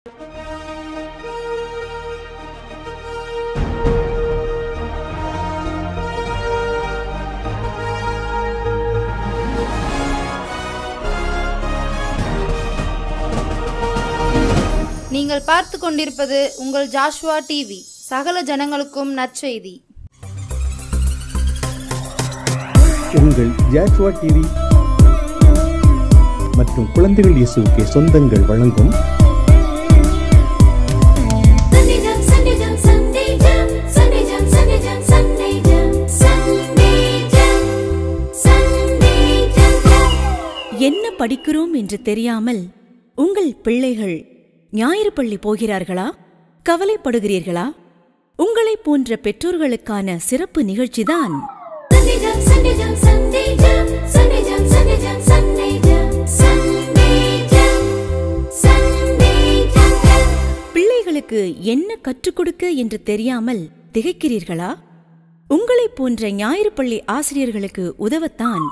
நீங்கள் பார்த்து கொண்டிருப்பது உங்கள் ஜாஷ்வா டிவி, சகல ஜனங்களுக்கும் நற்செய்தி. உங்கள் ஜாஷ்வா டிவி மற்றும் குழந்தைகள் இயேசுவுக்கு சொந்தங்கள் வழங்கும் என்ன படிக்கிறோம் என்று தெரியாமல் உங்கள் பிள்ளைகள் ஞாயிறு பள்ளி போகிறார்களா? கவலைப்படுகிறீர்களா? உங்களை போன்ற பெற்றோர்களுக்கான சிறப்பு நிகழ்ச்சிதான் பிள்ளைகளுக்கு என்ன கற்றுக் கொடுக்க என்று தெரியாமல் திகைக்கிறீர்களா? உங்களை போன்ற ஞாயிறு பள்ளி ஆசிரியர்களுக்கு உதவத்தான்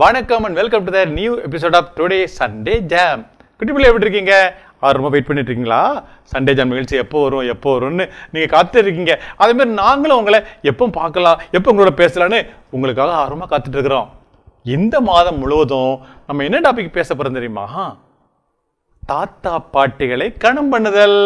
வணக்கம் and welcome to the new episode of today Sunday jam. குட்டி பிள்ளை எப்படி இருக்கீங்க? ரொம்ப வெயிட் பண்ணிட்டு இருக்கீங்களா? சண்டே ஜாம் நிகழ்ச்சி எப்போ வரும்னு நீங்கள் காத்துட்டு இருக்கீங்க. அதேமாதிரி நாங்களும் உங்களை எப்போ பார்க்கலாம், எப்போ உங்களோட பேசலான்னு உங்களுக்காக ஆர்வமாக காத்துட்டு இருக்கிறோம். இந்த மாதம் முழுவதும் நம்ம என்ன டாபிக் பேச போகிறோம் தெரியுமா? தாத்தா பாட்டிகளை கணம் பண்ணுதல்.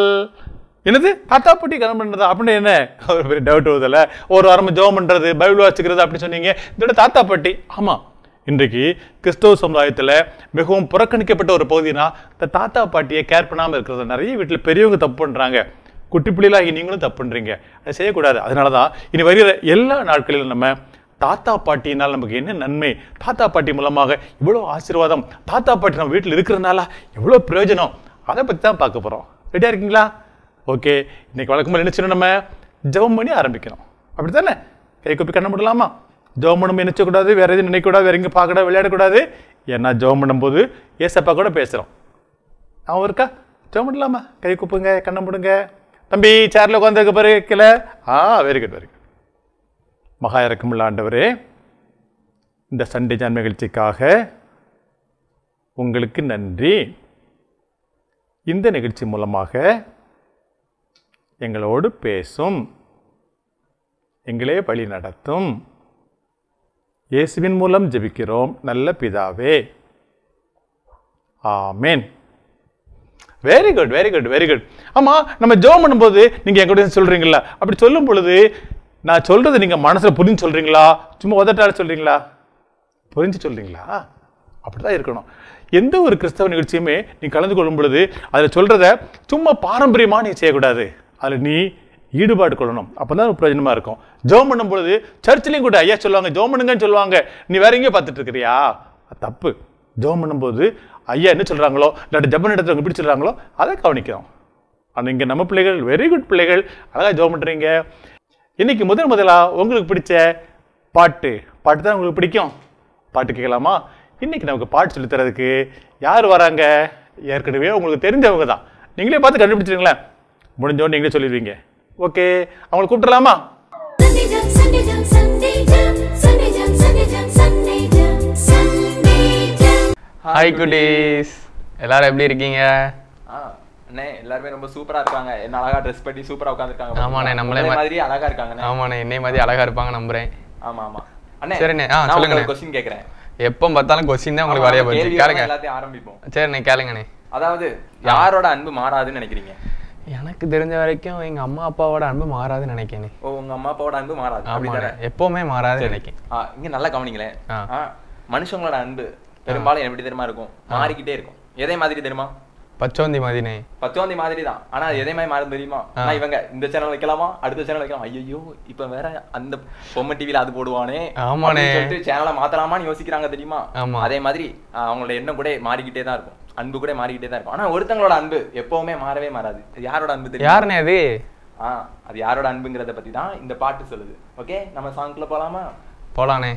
என்னது தாத்தா பாட்டி கணம் பண்ணுறதா அப்படின்னு என்ன ஒரு பெரிய டவுட் வருதில்ல? ஒரு வாரம் ஜெபம் பண்ணுறது, பைபிள் வாசிக்கிறது அப்படின்னு சொன்னீங்க. இதோட தாத்தா பாட்டி. ஆமாம், இன்றைக்கு கிறிஸ்தவ சமுதாயத்தில் மிகவும் புறக்கணிக்கப்பட்ட ஒரு பகுதினா இந்த தாத்தா பாட்டியை கேர் பண்ணாமல் இருக்கிறது. நிறைய வீட்டில் பெரியவங்க தப்பு பண்ணுறாங்க, குட்டி பிள்ளைகளாகி நீங்களும் தப்பு பண்ணுறீங்க. அதை செய்யக்கூடாது. அதனால தான் இனி வருகிற எல்லா நாட்களிலும் நம்ம தாத்தா பாட்டினால் நமக்கு என்ன நன்மை, தாத்தா பாட்டி மூலமாக இவ்வளோ ஆசீர்வாதம், தாத்தா பாட்டி நம்ம வீட்டில் இருக்கிறதுனால எவ்வளோ பிரயோஜனம், அதை பற்றி தான் பார்க்க போகிறோம். ரெடியாக இருக்கீங்களா? ஓகே. இன்னைக்கு வழக்கமாக என்ன செய்யணும்? நம்ம ஜெபம் பண்ணி ஆரம்பிக்கணும். அப்படி தானே? கை கூப்பி கண்ண முடியலாமா? ஜெபம் பண்ணும் நினைச்சக்கூடாது, வேற எதுவும் நினைக்கக்கூடாது, வேற எங்கே பார்க்கக்கூடாது, விளையாடக்கூடாது. ஏன்னா ஜெபம் பண்ணும்போது ஏசப்பா கூட பேசுகிறோம். அவன் இருக்கா? ஜெபம் பண்ணலாமா? கை கூப்புங்க, கண்ணை முடுங்க. தம்பி சேரில் உட்காந்துருக்க பாரு கீழே. Very good, very good. மகா இறக்கமுள்ள ஆண்டவரே, இந்த சண்டே ஜாம் நிகழ்ச்சிக்காக உங்களுக்கு நன்றி. இந்த நிகழ்ச்சி மூலமாக எங்களோடு பேசும், எங்களே வழி நடத்தும். இயேசுவின் மூலம் ஜெபிக்கிறோம் நல்ல பிதாவே, ஆமென். Very good, very good, very good. ஆமாம், நம்ம ஜெபம் பண்ணும்போது நீங்கள் என் கூட சொல்கிறீங்களா? அப்படி சொல்லும் பொழுது நான் சொல்கிறது நீங்கள் மனசில் புரிஞ்சு சொல்கிறீங்களா, சும்மா உதட்டால சொல்கிறீங்களா? புரிஞ்சு சொல்கிறீங்களா? அப்படி தான் இருக்கணும். எந்த ஒரு கிறிஸ்தவ நிகழ்ச்சியுமே நீ கலந்து கொள்ளும் பொழுது அதில் சொல்கிறத சும்மா பாரம்பரியமாக நீ செய்யக்கூடாது. அதில் நீ ஈடுபாடு கொள்ளணும். அப்போ தான் பிரயோஜனமாக இருக்கும். ஜெபம் பண்ணும் பொழுது சர்ச்சிலையும் கூட ஐயா சொல்லுவாங்க, ஜெபம் பண்ணுங்கன்னு சொல்லுவாங்க. நீ வேற எங்கேயும் பார்த்துட்டு இருக்கிறியா? தப்பு. ஜெபம் பண்ணும்போது ஐயா என்ன சொல்கிறாங்களோ, இல்லாட்டி ஜெபம் நடத்துறவங்க எப்படி சொல்கிறாங்களோ அதை கவனிக்கிறோம். ஆனால் இங்கே நம்ம பிள்ளைகள் வெரி குட் பிள்ளைகள், அழகாக ஜெபம் பண்ணுறீங்க. இன்னைக்கு முதலாக உங்களுக்கு பிடிச்ச பாட்டு தான் உங்களுக்கு பிடிக்கும். பாட்டு கேட்கலாமா? இன்னைக்கு நமக்கு பாட்டு சொல்லித்தரதுக்கு யார் வராங்க? ஏற்கனவே உங்களுக்கு தெரிஞ்சவங்க தான். நீங்களே பார்த்து கண்டுபிடிச்சிருங்களேன். முடிஞ்சோன்னு நீங்களே சொல்லிடுவீங்க. ஓகே, அவங்களை கூப்பிட்டுலாமா? ஹாய் குட்டீஸ், எல்லாரும் எப்படி இருக்கீங்க? அண்ணே எல்லாருமே ரொம்ப சூப்பரா இருக்காங்க. என்ன அழகா ட்ரெஸ் பண்ணி சூப்பரா உட்கார்ந்திருக்காங்க. ஆமாண்ணே, நம்மளே மாதிரி அழகா இருக்காங்க. ஆமாண்ணே, என்னை மாதிரி அழகா இருப்பாங்க நம்புறேன். ஆமா ஆமா அண்ணே. சரிண்ணே, சொல்லுங்க. ஒரு क्वेश्चन கேக்குறேன். எப்போ பார்த்தாலும் क्वेश्चन தான் உங்களுக்கு வரைய போகுது. கேளுங்க. எல்லாத்தையும் ஆரம்பிப்போம். சரிண்ணே, கேளுங்கண்ணே. அதாவது யாரோட அன்பு மாறாதுன்னு நினைக்கிறீங்க? எனக்கு தெரிஞ்ச வரைக்கும் எங்க அம்மா அப்பாவோட அன்பு மாறாதுன்னு நினைக்கிறேன். ஓ, உங்க அம்மா அப்பாவோட அன்பு மாறாது? அப்படிதானே? எப்பவுமே மாறாதுன்னு நினைக்கிறேன். இங்க நல்லா கவனிங்களேன். மனுஷங்களோட அன்பு பெரும்பாலும் எப்படி தெரியுமா இருக்கும்? மாறிக்கிட்டே இருக்கும். எதை மாதிரி தெரியுமா? பச்சோந்தி மாதிரினே. பச்சோந்தி மாதிரி தான். ஆனா எதே மாதிரி மாறும் தெரியுமா? இவங்க இந்த சேனல் வைக்கலாமா, அடுத்த சேனல் வைக்கலாம், ஐயோ இப்ப வேற அந்த பொம்மை டிவில அது போடுவானே, சொல்லிட்டு சேனலை மாத்தலாமான்னு யோசிக்கிறாங்க தெரியுமா? அதே மாதிரி அவங்களோட எண்ணம் கூட மாறிக்கிட்டே தான் இருக்கும், அன்பு கூட மாறிக்கிட்டே தான் இருக்கும். ஆனா ஒருத்தங்களோட அன்பு எப்பவுமே மாறவே மாறாது. யாரோட அன்பு தெரியும்? யாருனே அது? அது யாரோட அன்புங்கிறத பத்தி தான் இந்த பாட்டு சொல்லுது. ஓகே, நம்ம சாங்க்குள்ள போலாமா? போலானே.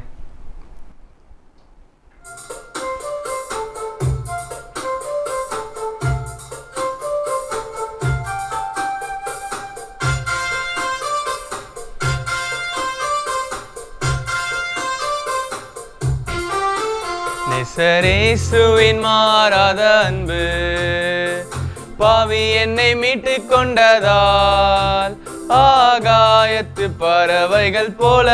நேசரேசுவின் மாறாத அன்பு பாவி என்னை மீட்டு கொண்டதால் ஆகாயத்து பறவைகள் போல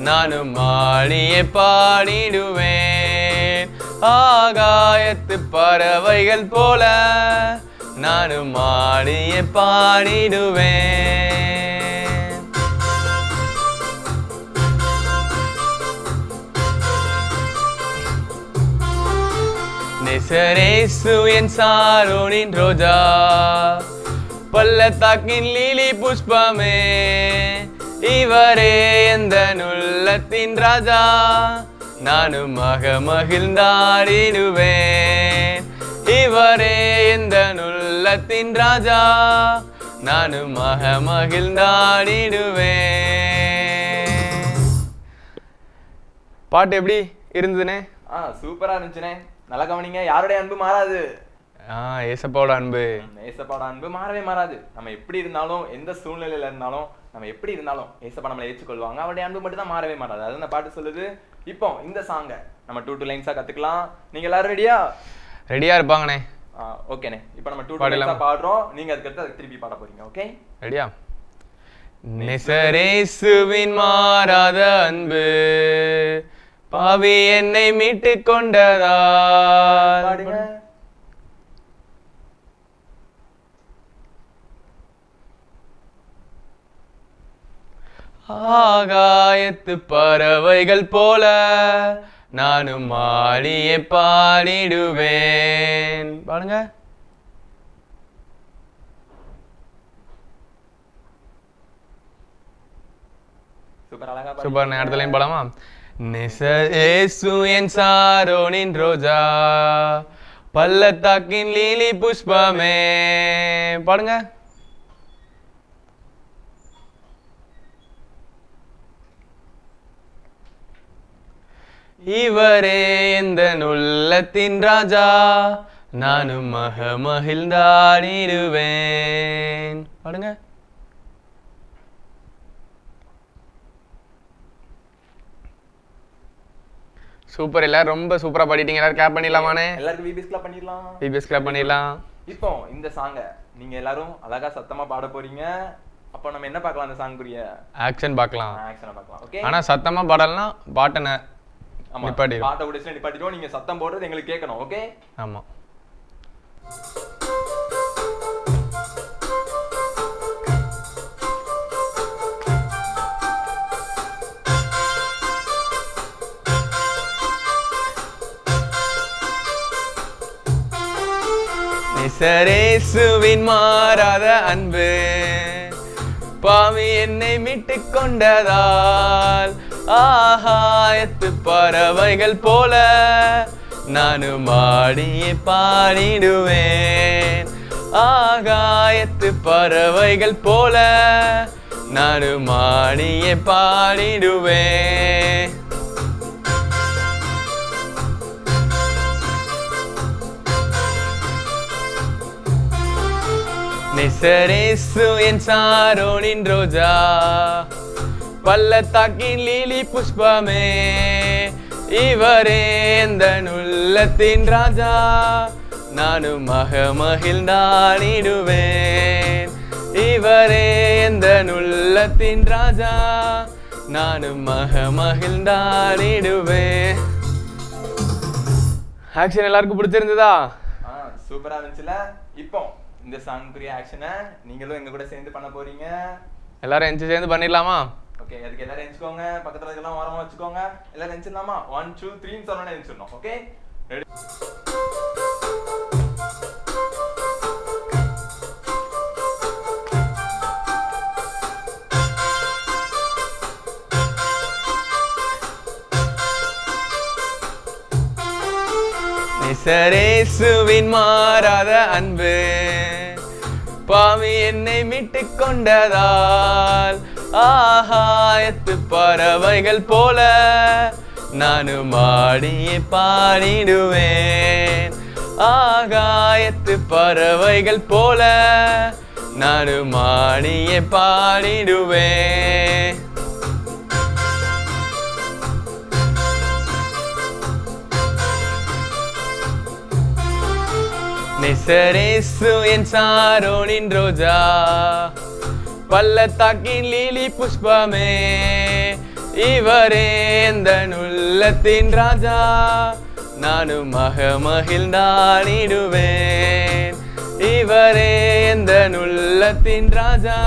நானும் ஆடியே பாடிடுவேன். ஆகாயத்து பறவைகள் போல நானும் ஆடியே பாடிடுவேன். நேசரேசு என் சாரோனின் ரோஜா, பள்ளத்தாக்கின் லீலி புஷ்பமே, இவரே எந்த உள்ளத்தின் ராஜா, நானும் மகிழ்ந்தாடிடுவேன். இவரே எந்த உள்ளத்தின் ராஜா, நானும் மகிழ்ந்தாடிடுவேன். பாட்டு எப்படி இருந்ததுனே? சூப்பரா இருந்துச்சுனே. நல்லா கவனிங்க. யாருடைய அன்பு மாறாது? ஏசப்பாவோட அன்பு. ஏசப்பாவோட அன்பு மாறவே மாறாது. நம்ம எப்படி இருந்தாலும், எந்த சூழ்நிலையில இருந்தாலும், நம்ம எப்படி இருந்தாலும் ஏசப்பா நம்மளை ஏற்றுக்கொள்வாங்க. அவருடைய அன்பு மட்டும் தான் மாறவே மாறாது. அது அந்த பாட்டு சொல்லுது. இப்போ இந்த சாங்க நம்ம 2 லைன்ஸா கத்துக்கலாம். நீங்க எல்லாரும் ரெடியா? ரெடியா இருப்பாங்கண்ணே. ஓகேண்ணே. இப்போ நம்ம 2 லைன்ஸா பாடுறோம். நீங்க அதுக்கு திருப்பி பாட போறீங்க. ஓகே, ரெடியா? நேசரேசுவின் மாறாத அன்பு பாவி என்னை மீட்டு கொண்டதால் ஆகாயத்து பறவைகள் போல நானும் ஆடியே பாடிடுவேன். பாருங்க. சூப்பர். அடுத்த லைன் போலாமா? நேசரேசு என் சாரோனின் ரோஜா, பள்ளத்தாக்கின் லீலி புஷ்பமே. பாடுங்க. இவரே எந்த உள்ளத்தின் ராஜா, நானும் மகிழ்ந்தாடிடுவேன். பாடுங்க. சூப்பர். எல்லாரும் ரொம்ப சூப்பரா பாடிட்டீங்க. எல்லாரும் கிளாப் பண்ணிடலாமானே? எல்லாருக்கும் விபிஎஸ் கிளாப் பண்ணிடலாம். விபிஎஸ் கிளாப் பண்ணிடலாம். இப்போ இந்த சாங்க நீங்க எல்லாரும் அழகா சத்தமா பாட போறீங்க. அப்போ நம்ம என்ன பார்க்கலாம்? அந்த சாங்குரிய ஆக்ஷன் பார்க்கலாம். ஓகே, ஆனா சத்தமா பாடலனா பாட்டை நிப்பாட்டிடுவோம். பாட்டை உடைச்சு நிப்பாட்டிடுவோம். நீங்க சத்தம் போடுறது எங்களுக்கு கேட்கணும். ஓகே? ஆமா. நேசரேசுவின் மாறாத அன்பு பாவி என்னை மீட்டு கொண்டதால் ஆகாயத்து பறவைகள் போல நானும் ஆடியே பாடிடுவேன். ஆகாயத்து பறவைகள் போல நானும் ஆடியே பாடிடுவேன். நேசரேசு என் சாரோனின் ரோஜா, பள்ளத்தாக்கின் லீலி புஷ்பமே, இவரே எந்த உள்ளத்தின் ராஜா, நானும் மகிழ்ந்தாடிடுவேன். இவரே எந்த உள்ளத்தின் ராஜா, நானும் மகிழ்ந்தாடிடுவேன். ஆக்ஷன் எல்லாருக்கும் பிடிச்சிருந்ததா? சூப்பரா இருந்துச்சுல? இப்போ இந்த சாங்குரிய ஆக்ஷனை நீங்களும் எங்க கூட சேர்ந்து பண்ண போறீங்க. எல்லாரும் எஞ்சி சேர்ந்து பண்ணிடலாமா? ஓகே, அதுக்கு எல்லாரும் எஞ்சிக்கோங்க. பக்கத்துல இருக்கலாம் ஓரமா வச்சுக்கோங்க. எல்லாரும் எஞ்சிடலாமா? 1 2 3 சொன்னா எஞ்சிடணும். Okay, ready? நேசரேசுவின் மாறாத அன்பு பாவி என்னை மீட்டு கொண்டதால் ஆகாயத்து பறவைகள் போல நானும் ஆடியே பாடிடுவேன். ஆகாயத்து பறவைகள் போல நானும் ஆடியே பாடிடுவேன். நேசரேசு என் சாரோனின் ரோஜா, பள்ளத்தாக்கின் லீலி புஷ்பமே, இவரே எந்தன் உள்ளத்தின் ராஜா, நானும் மகிழ்ந்தாடிடுவேன். இவரே எந்தன் உள்ளத்தின் ராஜா,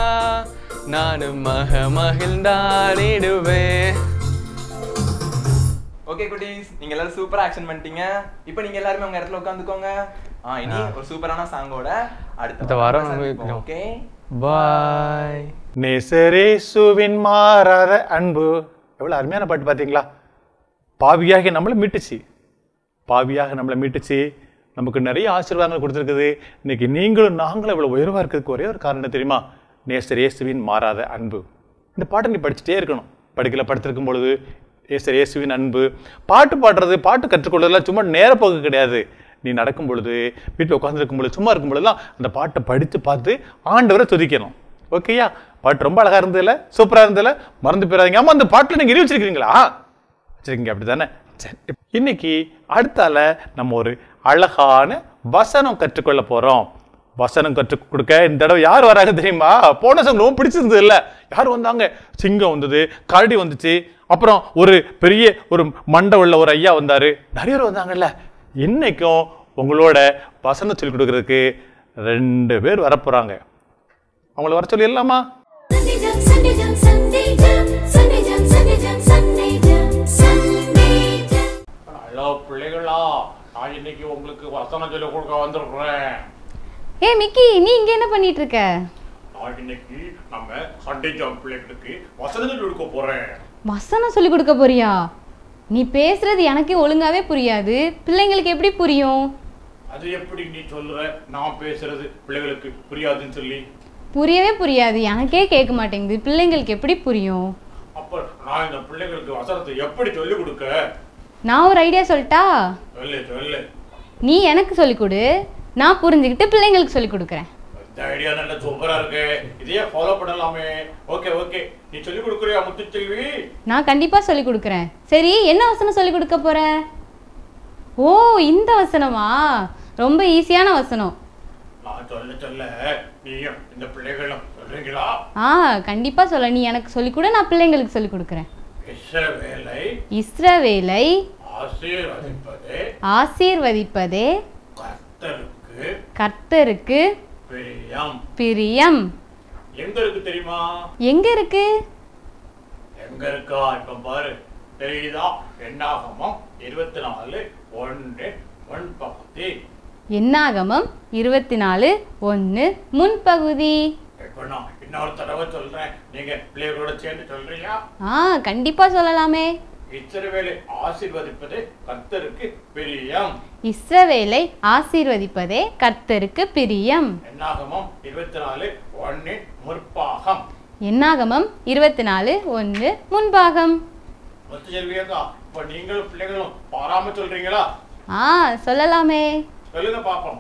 நானும் மகிழ்ந்தாடிடுவேன். ஓகே குட்டீஸ், நீங்க எல்லாரும் சூப்பரா ஆக்ஷன் பண்ணிட்டீங்க. இப்போ நீங்க எல்லாரும் உங்க இடத்துல உட்காந்துக்கோங்க. இனி ஒரு சூப்பரான சாங்கோட அடுத்த வாரம் ஓகே பை. நேசரேசுவின் மாறாத அன்பு. எவ்வளவு அருமையான பாட்டு பாத்தீங்களா? பாவியாக நம்மளை மீட்டுச்சு, பாவியாக நம்மளை மீட்டுச்சு, நமக்கு நிறைய ஆசீர்வாதங்கள் கொடுத்துருக்குது. இன்னைக்கு நீங்களும் நாங்களும் இவ்வளவு உயர்வா இருக்கிறதுக்கு ஒரே ஒரு காரணம் தெரியுமா? நேசரேசுவின் மாறாத அன்பு. இந்த பாட்டை நீ படிச்சுட்டே இருக்கணும். படிக்கல படுத்திருக்கும் பொழுது நேசரேசுவின் அன்பு. பாட்டு பாடுறது, பாட்டு கற்றுக்கொள்றதுலாம் சும்மா நேர போக்கு கிடையாது. நீ நடக்கும் பொழுது, வீட்டில் உட்காந்துருக்கும் பொழுது, சும்மா இருக்கும் பொழுதுலாம் அந்த பாட்டை படித்து பார்த்து ஆண்டவரை துதிக்கணும். ஓகேயா? பாட்டு ரொம்ப அழகா இருந்ததில்ல, சூப்பரா இருந்ததில்ல, மறந்து போயிடாதீங்க. ஆமா, அந்த பாட்டில் நீங்க எழுதி வச்சிருக்கீங்களா? வச்சிருக்கீங்க, அப்படித்தானே? சரி, இன்னைக்கு அடுத்தால நம்ம ஒரு அழகான வசனம் கற்றுக்கொள்ள போறோம். வசனம் கற்றுக் கொடுக்க இந்த தடவை யார் வராங்க தெரியுமா? போன சங்கம் ரொம்ப பிடிச்சிருந்தது இல்ல? யார் வந்தாங்க? சிங்கம் வந்தது, கரடி வந்துச்சு, அப்புறம் ஒரு பெரிய ஒரு மண்டை உள்ள ஒரு ஐயா வந்தாரு, நிறைய பேர் வந்தாங்கல்ல. இன்னைக்கும் உங்களோட வசனம் சொல்லிக் கொடுக்கறதுக்கு 2 பேர் வரப்போறாங்க. அவங்கள வர சொல்லிடலாமா? ஹலோ பிள்ளைகளா, நான் இன்னைக்கு உங்களுக்கு வசனம் சொல்லிக் கொடுக்க வந்திருக்கிறேன். ஏ மிக்கி, நீ இங்க என்ன பண்ணிட்டு இருக்க? நான் இன்னைக்கு நம்ம சண்டே ஜாம் பிள்ளைகளுக்கு வசனம் சொல்லிக் கொடுக்க போறேன். வசனம் சொல்லி கொடுக்க போறியா? நீ பேசுறது எனக்கே ஒழுங்காவே புரியாது, பிள்ளைங்களுக்கு எப்படி புரியும்? அது எப்படி நீ சொல்ற நான் பேசுறது பிள்ளைகளுக்கு புரியாதுன்னு சொல்லி? புரியவே புரியாது, எனக்கே கேட்க மாட்டேங்குது, பிள்ளைங்களுக்கு எப்படி புரியும்? அப்ப நான் இந்த பிள்ளைகளுக்கு வசனத்தை எப்படி சொல்லிக் கொடுக்க? நான் ஒரு ஐடியா சொல்லட்டா? சொல்லு சொல்லு. நீ எனக்கு சொல்லி கொடு, நான் புரிஞ்சுக்கிட்டு பிள்ளைங்களுக்கு சொல்லி கொடுக்குறேன். இந்த ஐடியா நல்ல சூப்பரா இருக்கு, இதையே ஃபாலோ பண்ணலாமே. ஓகே ஓகே, நீ சொல்லி கொடுக்குறியா முத்துச்செல்வி? நான் கண்டிப்பா சொல்லி கொடுக்குறேன். சரி, என்ன வசனம் சொல்லி கொடுக்க போற? ஓ, இந்த வசனமா? ரொம்ப ஈஸியான வசனம். நான் சொல்ல சொல்ல நீயும் இந்த பிள்ளைகளும் சொல்றீங்களா? கண்டிப்பா சொல்ல. நீ எனக்கு சொல்லி கொடு, நான் பிள்ளைங்களுக்கு சொல்லி கொடுக்குறேன். இஸ்ரவேலை ஆசீர்வதிப்பதே கர்த்தருக்கு பிரியம். எங்க இருக்கு தெரியுமா? எங்க இருக்கு? எங்க இருக்கா? இப்ப பாரு, தெரியுதா? என்னாகமம் 24:1 முன்பகுதி. என்னாகமம் 24:1 முன்பகுதி. இப்ப நான் இன்னொரு தடவை சொல்றேன், நீங்க பிள்ளைகளோட சேர்ந்து சொல்றீங்களா? கண்டிப்பா சொல்லலாமே. இஸ்ரவேலை ஆசீர்வதிப்பதே கர்த்தருக்கு பிரியம். இஸ்ரவேலை ஆசீர்வதிப்பதே கர்த்தருக்கு பிரியம். என்னாகமம் 24:1 முற்பாகம். என்னாகமம் 24:1 முன்பாகம். முத்துச்செல்வியக்கா, இப்ப நீங்களும் பிள்ளைகளும் பாராம சொல்றீங்களா? சொல்லலாமே. சொல்லுங்க பாப்போம்.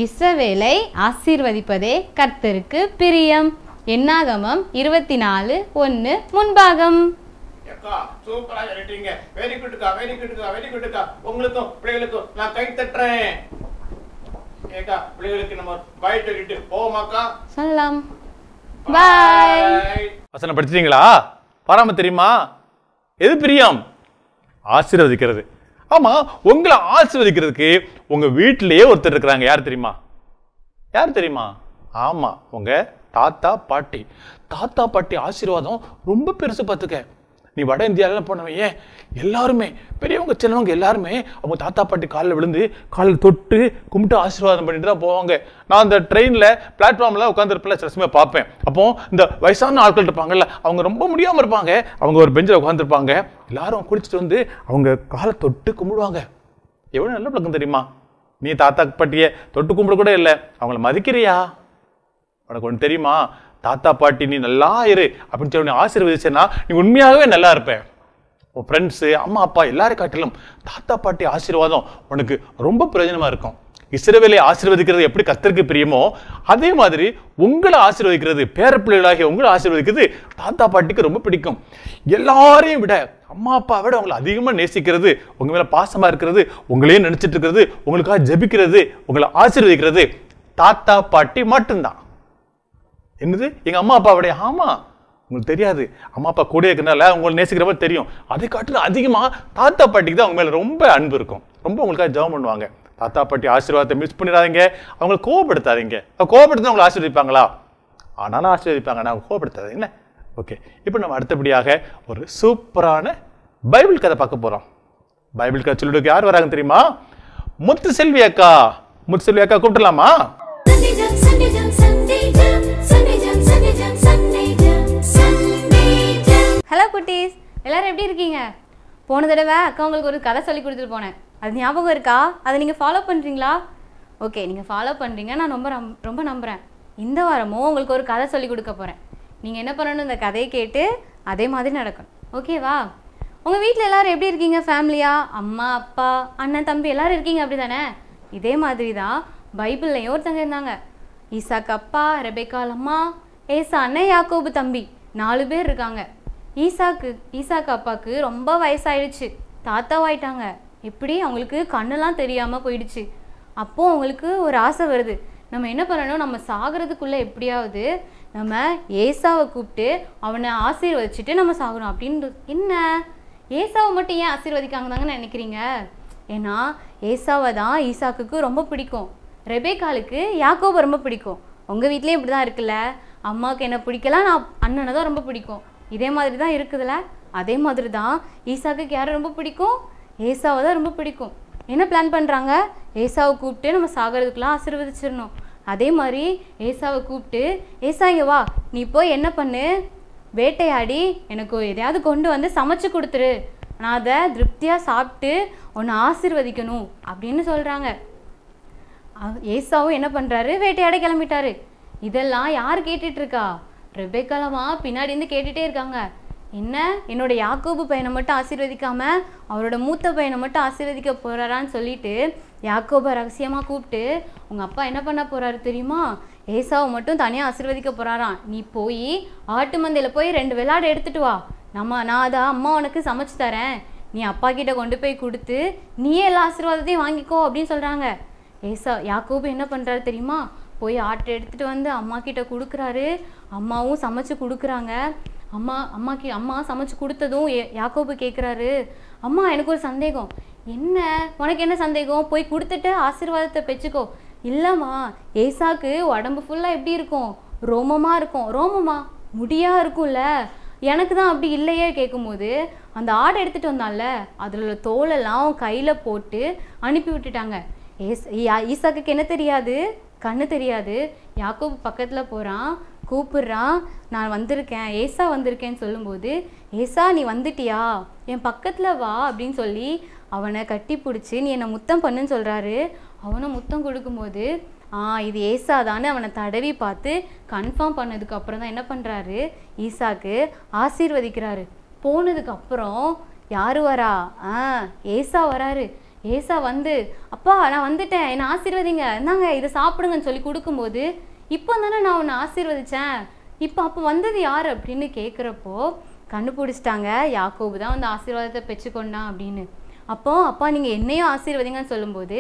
இஸ்ரவேலை ஆசீர்வதிப்பதே கர்த்தருக்கு பிரியம். என்னாகமம் 24:1 முன்பாகம். அக்கா, சூப்பரா சொல்லிட்டீங்க. வெரி குட்க்கா, வெரி குட்க்கா, வெரி குட்க்கா. உங்களுக்கும் பிள்ளைகளுக்கும் நான் கை தட்டுறேன். ஏக்கா, பிள்ளைகளுக்கு நம்ம பை சொல்லிட்டு போவோமாக்கா? சொல்லலாம். பை. வசனம் படிச்சிட்டீங்களா? பாராம தெரியுமா? எது பிரியம்? ஆசீர்வதிக்கிறது. ஆமா, உங்களை ஆசீர்வதிக்கிறதுக்கு உங்க வீட்டிலேயே ஒருத்தர் இருக்கிறாங்க. யார் தெரியுமா? யார் தெரியுமா? ஆமா, உங்க தாத்தா பாட்டி. தாத்தா பாட்டி ஆசீர்வாதம் ரொம்ப பெருசு. பார்த்துக்க, நீ வட இந்தியாவில போனவன், ஏன் எல்லாருமே பெரியவங்க சின்னவங்க எல்லாருமே அவங்க தாத்தா பாட்டி காலில் விழுந்து காலில் தொட்டு கும்பிட்டு ஆசீர்வாதம் பண்ணிட்டு தான் போவாங்க. நான் அந்த ட்ரெயினில் பிளாட்ஃபார்மில் உட்காந்துருப்பில் சில சமயம் பார்ப்பேன். அப்போ இந்த வயசான ஆட்கள் இருப்பாங்கல்ல, அவங்க ரொம்ப முடியாமல் இருப்பாங்க, அவங்க ஒரு பெஞ்சில் உட்காந்துருப்பாங்க, எல்லாரும் குளிச்சுட்டு வந்து அவங்க காலை தொட்டு கும்பிடுவாங்க. எவ்வளோ நல்ல பழக்கம் தெரியுமா? நீ தாத்தா பாட்டியை தொட்டு கும்பிட கூட இல்லை, அவங்கள மதிக்கிறியா? உனக்கு ஒன்று தெரியுமா, தாத்தா பாட்டி நீ நல்லா இரு அப்படின்னு சொல்லி ஆசீர்வதிச்சேன்னா நீ உண்மையாகவே நல்லா இருப்ப. உன் ஃப்ரெண்ட்ஸு, அம்மா அப்பா எல்லாரும் காட்டிலும் தாத்தா பாட்டி ஆசீர்வாதம் உனக்கு ரொம்ப பிரயோஜனமா இருக்கும். இஸ்ரவேலை ஆசீர்வதிக்கிறது எப்படி கர்த்தருக்கு பிரியமோ அதே மாதிரி உங்களை ஆசீர்வதிக்கிறது, பேரப்பிள்ளைகளாகிய உங்களை ஆசீர்வதிக்கிறது தாத்தா பாட்டிக்கு ரொம்ப பிடிக்கும். எல்லாரையும் விட அம்மா அப்பா விட உங்களை அதிகமாக நேசிக்கிறது, உங்க மேல பாசமா இருக்கிறது, உங்களையும் நினைச்சிட்டு இருக்கிறது, உங்களுக்காக ஜெபிக்கிறது, உங்களை ஆசீர்வதிக்கிறது தாத்தா பாட்டி மட்டும்தான். என்னது எங்க அம்மா அப்பா விட? ஆமா, உங்களுக்கு தெரியாது, அம்மா அப்பா கூட இருக்கிறனால உங்களை நேசிக்கிறப்ப தெரியும். அதை காட்டிலும் அதிகமா தாத்தா பாட்டிக்கு தான் உங்க மேல ரொம்ப அன்பு இருக்கும். ரொம்ப உங்களுக்காக ஜெபம் பண்ணுவாங்க. தாத்தா பாட்டி ஆசீர்வாதத்தை மிஸ் பண்ணிடாதீங்க. அவங்களை கோபப்படுத்தாதீங்க. கோபப்படுத்தி அவங்களை ஆசீர்வதிப்பாங்களா? ஆனாலும் ஆசீர்வதிப்பாங்க. நான் கோபப்படுத்தாதீங்க. ஓகே, இப்போ நம்ம அடுத்தபடியாக ஒரு சூப்பரான பைபிள் கதை பார்க்க போறோம். பைபிள் கதை சொல்லிட்டு யார் வராங்க தெரியுமா? முத்துசெல்வி அக்கா. முத்துசெல்வி அக்கா கூப்பிடலாமா? ஹலோ குட்டீஸ், எல்லாரும் எப்படி இருக்கீங்க? போன தடவை அக்கா உங்களுக்கு ஒரு கதை சொல்லி கொடுத்துட்டு போனேன். அது ஞாபகம் இருக்கா? அதை நீங்கள் ஃபாலோ பண்ணுறீங்களா? ஓகே, நீங்கள் ஃபாலோ பண்ணுறீங்க, நான் ரொம்ப நம்புகிறேன். இந்த வாரமும் உங்களுக்கு ஒரு கதை சொல்லி கொடுக்க போகிறேன். நீங்கள் என்ன பண்ணணும், இந்த கதையை கேட்டு அதே மாதிரி நடக்கணும். ஓகேவா? உங்கள் வீட்டில் எல்லோரும் எப்படி இருக்கீங்க? ஃபேமிலியாக அம்மா அப்பா அண்ணன் தம்பி எல்லோரும் இருக்கீங்க, அப்படி தானே? இதே மாதிரி தான் பைபிள்லையும் ஒருத்தங்க இருந்தாங்க. ஈசாக்கு அப்பா, ரெபேக்காள் அம்மா, ஏசா அண்ணன், யாக்கோபு தம்பி, 4 பேர் இருக்காங்க. ஈசாக்கு அப்பாவுக்கு ரொம்ப வயசாயிடுச்சு, தாத்தாவாயிட்டாங்க. எப்படி? அவங்களுக்கு கண்ணெல்லாம் தெரியாமல் போயிடுச்சு. அப்போது அவங்களுக்கு ஒரு ஆசை வருது, நம்ம என்ன பண்ணணும், நம்ம சாகிறதுக்குள்ளே எப்படியாவது நம்ம ஏசாவை கூப்பிட்டு அவனை ஆசீர்வதிச்சுட்டு நம்ம சாகணும் அப்படின்னு. என்ன ஏசாவை மட்டும் ஏன் ஆசீர்வதிக்காங்கதாங்கன்னு நினைக்கிறீங்க? ஏன்னா ஏசாவை தான் ஈசாக்குக்கு ரொம்ப பிடிக்கும், ரெபேக்காளுக்கு யாக்கோபை ரொம்ப பிடிக்கும். உங்கள் வீட்லேயும் இப்படி தான் இருக்குல்ல, அம்மாவுக்கு என்ன பிடிக்கல, நான் அண்ணனை தான் ரொம்ப பிடிக்கும். இதே மாதிரி தான் இருக்குதுல்ல. அதே மாதிரி தான் ஈசாக்குக்கு யாரை ரொம்ப பிடிக்கும்? ஏசாவை தான் ரொம்ப பிடிக்கும். என்ன பிளான் பண்ணுறாங்க? ஏசாவை கூப்பிட்டு நம்ம சாகிறதுக்குலாம் ஆசீர்வதிச்சிடணும். அதே மாதிரி ஏசாவை கூப்பிட்டு, ஏசா இங்கே வா, நீ போய் என்ன பண்ணு, வேட்டையாடி எனக்கு எதையாவது கொண்டு வந்து சமைச்சு கொடுத்துரு, நான் அதை திருப்தியாக சாப்பிட்டு உன்னை ஆசீர்வதிக்கணும் அப்படின்னு சொல்கிறாங்க. ஏசாவும் என்ன பண்ணுறாரு, வேட்டையாட கிளம்பிட்டாரு. இதெல்லாம் யார் கேட்டுட்ருக்கா? ரெபேக்காளம்மா பின்னாடி இருந்து கேட்டுகிட்டே இருக்காங்க. என்ன, என்னோட யாக்கோபு பையனை மட்டும் ஆசீர்வதிக்காம அவரோட மூத்த பையனை மட்டும் ஆசீர்வதிக்க போகிறாரான்னு சொல்லிட்டு யாக்கோபை ரகசியமாக கூப்பிட்டு, உங்கள் அப்பா என்ன பண்ண போகிறாரு தெரியுமா? ஏசாவை மட்டும் தனியாக ஆசீர்வதிக்க போகிறாராம். நீ போய் ஆட்டு மந்தையில் போய் 2 வெள்ளாடை எடுத்துகிட்டு வா, நான் அதை அம்மா உனக்கு சமைச்சு தரேன், நீ அப்பா கிட்ட கொண்டு போய் கொடுத்து நீயே எல்லா ஆசீர்வாதத்தையும் வாங்கிக்கோ அப்படின்னு சொல்கிறாங்க. யாக்கோபு என்ன பண்ணுறாரு தெரியுமா? போய் ஆட்டை எடுத்துகிட்டு வந்து அம்மா கிட்ட கொடுக்குறாரு. அம்மாவும் சமைச்சு கொடுக்குறாங்க. அம்மா சமைச்சு கொடுத்ததும் யாக்கோபு கேட்குறாரு, அம்மா எனக்கு ஒரு சந்தேகம். என்ன, உனக்கு என்ன சந்தேகம்? போய் கொடுத்துட்டு ஆசீர்வாதத்தை பெற்றுக்கோ. இல்லைம்மா, ஏசாக்கு உடம்பு ஃபுல்லாக எப்படி இருக்கும்? ரோமமாக இருக்கும். ரோமமா? முடியாக இருக்கும்ல, எனக்கு தான் அப்படி இல்லையே. கேட்கும்போது அந்த ஆடை எடுத்துகிட்டு வந்தால அதில் உள்ள தோலெல்லாம் கையில் போட்டு அனுப்பி விட்டுட்டாங்க. ஈசாக்கு என்ன தெரியாது? கண்ணு தெரியாது. யாக்கோபு பக்கத்தில் போகிறான், கூப்பிட்றான், நான் வந்திருக்கேன், ஏசா வந்திருக்கேன்னு சொல்லும்போது, ஏசா நீ வந்துட்டியா, என் பக்கத்தில் வா அப்படின்னு சொல்லி அவனை கட்டி பிடிச்சி நீ என்னை முத்தம் பண்ணுன்னு சொல்கிறாரு. அவனை முத்தம் கொடுக்கும்போது இது ஏசா தானே அவனை தடவி பார்த்து கன்ஃபார்ம் பண்ணதுக்கு அப்புறம் தான் என்ன பண்ணுறாரு, ஈசாக்கு ஆசீர்வதிக்கிறாரு. போனதுக்கப்புறம் யார் வரா? ஏசா வராரு. ஏசா வந்து, அப்பா நான் வந்துட்டேன், என்னை ஆசீர்வதிங்க, என்னங்க இதை சாப்பிடுங்கன்னு சொல்லி கொடுக்கும்போது, இப்போ தானே நான் உன்னை ஆசீர்வதித்தேன், அப்போ வந்தது யார் அப்படின்னு கேட்குறப்போ கண்டுபிடிச்சிட்டாங்க, யாக்கோபு தான் வந்து ஆசீர்வாதத்தை பெற்றுக்கொண்டான் அப்படின்னு. அப்பா நீங்கள் என்னையும் ஆசீர்வதிங்கன்னு சொல்லும்போது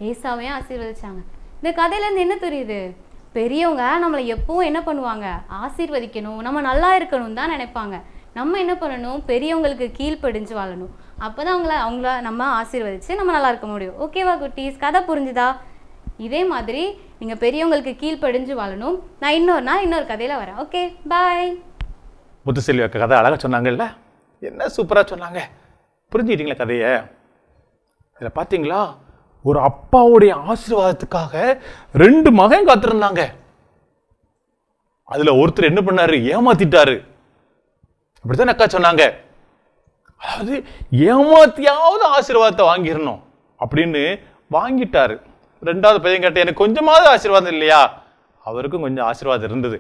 ஏசாவையும் ஆசீர்வதிச்சாங்க. இந்த கதையிலேருந்து என்ன தெரியுது? பெரியவங்க நம்மளை எப்பவும் என்ன பண்ணுவாங்க, ஆசீர்வதிக்கணும், நம்ம நல்லா இருக்கணும் தான் நினைப்பாங்க. நம்ம என்ன பண்ணணும், பெரியவங்களுக்கு கீழ்ப்படிஞ்சு வாழணும். அப்போ தான் அவங்கள நம்ம ஆசீர்வதித்து நம்ம நல்லா இருக்க முடியும். ஓகேவா குட்டீஸ்? கதை புரிஞ்சுதா? இதே மாதிரி நீங்கள் பெரியவங்களுக்கு கீழ்ப்படிஞ்சு வாழணும். நான் இன்னொரு கதையில் வரேன். ஓகே, பாய். முத்துசெல்வி அக்கா கதை அழகாக சொன்னாங்கல்ல, என்ன சூப்பராக சொன்னாங்க. புரிஞ்சுக்கிட்டீங்களா கதையை? இதில் பார்த்தீங்களா, ஒரு அப்பாவுடைய ஆசீர்வாதத்துக்காக 2 மகன் காத்திருந்தாங்க. அதில் ஒருத்தர் என்ன பண்ணாரு, ஏமாத்திட்டாரு. அப்படித்தான் அக்கா சொன்னாங்க. அதாவது ஏமாத்தியாவது ஆசீர்வாதத்தை வாங்கிடணும் அப்படின்னு வாங்கிட்டாரு. 2வது பையன் கேட்ட, எனக்கு கொஞ்சமாவது ஆசீர்வாதம் இல்லையா? அவருக்கும் கொஞ்சம் ஆசீர்வாதம் இருந்தது.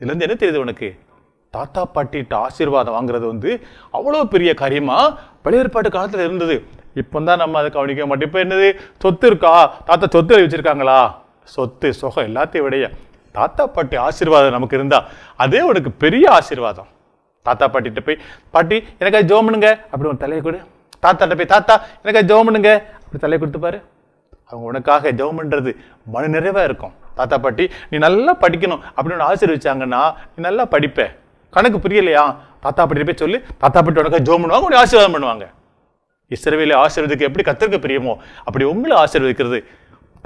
இதுலேருந்து என்ன தெரியுது உனக்கு? தாத்தா பாட்டிட்ட ஆசீர்வாதம் வாங்குறது வந்து அவ்வளோ பெரிய காரியமா பழைய ஏற்பாட்டு காலத்தில் இருந்தது. இப்போ தான் நம்ம அதை கவனிக்க மாட்டோம். இப்போ என்னது, சொத்து இருக்கா, தாத்தா சொத்து வச்சிருக்காங்களா, சொத்து சுகம் எல்லாத்தையும் விடைய தாத்தா பாட்டி ஆசீர்வாதம் நமக்கு இருந்தா அதே உனக்கு பெரிய ஆசீர்வாதம். தாத்தா பாட்டிகிட்ட போய், பாட்டி எனக்கு ஜெபம் பண்ணுங்க அப்படி ஒரு தலையை கொடு. தாத்தாட்ட போய், தாத்தா எனக்கு ஜெபம் பண்ணுங்க அப்படி தலையை கொடுத்துப்பாரு. அவங்க உனக்காக ஜெபம் பண்ணுறது மன நிறைவாக இருக்கும். தாத்தா பாட்டி நீ நல்லா படிக்கணும் அப்படின்னு ஆசீர்வதிச்சாங்கன்னா நீ நல்லா படிப்ப. கணக்கு புரியலையா, தாத்தா பாட்டி போய் சொல்லி, தாத்தா பாட்டி உனக்காக ஜெபம் பண்ணுவாங்க, உன்னை ஆசீர்வாதம் பண்ணுவாங்க. இஸ்ரவேலை ஆசீர்வதிக்க எப்படி கர்த்தருக்கு பிரியமோ அப்படி உங்களை ஆசீர்வதிக்கிறது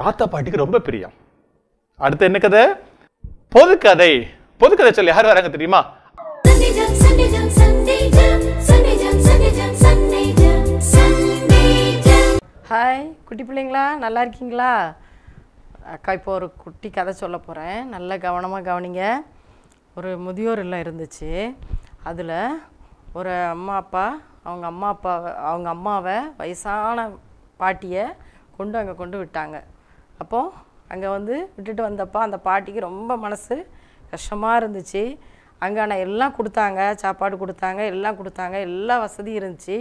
தாத்தா பாட்டிக்கு ரொம்ப பிரியம். அடுத்து என்ன கதை? பொதுக்கதை. பொதுக்கதை சொல்லி யார் வராங்க தெரியுமா? ஹாய் குட்டி பிள்ளைங்களா, நல்லா இருக்கீங்களா? அக்கா இப்போ ஒரு குட்டி கதை சொல்ல போகிறேன், நல்லா கவனமாக கவனிங்க. ஒரு முதியோர் இல்லம் இருந்துச்சு. அதில் ஒரு அம்மா அப்பா அவங்க அம்மாவை வயசான பாட்டியை அங்கே கொண்டு விட்டாங்க. அப்போது அங்கே வந்து விட்டுட்டு வந்தப்போ அந்த பாட்டிக்கு ரொம்ப மனசு கஷ்டமாக இருந்துச்சு. அங்கே ஆனால் எல்லாம் கொடுத்தாங்க, சாப்பாடு கொடுத்தாங்க, எல்லாம் கொடுத்தாங்க, எல்லா வசதியும் இருந்துச்சு.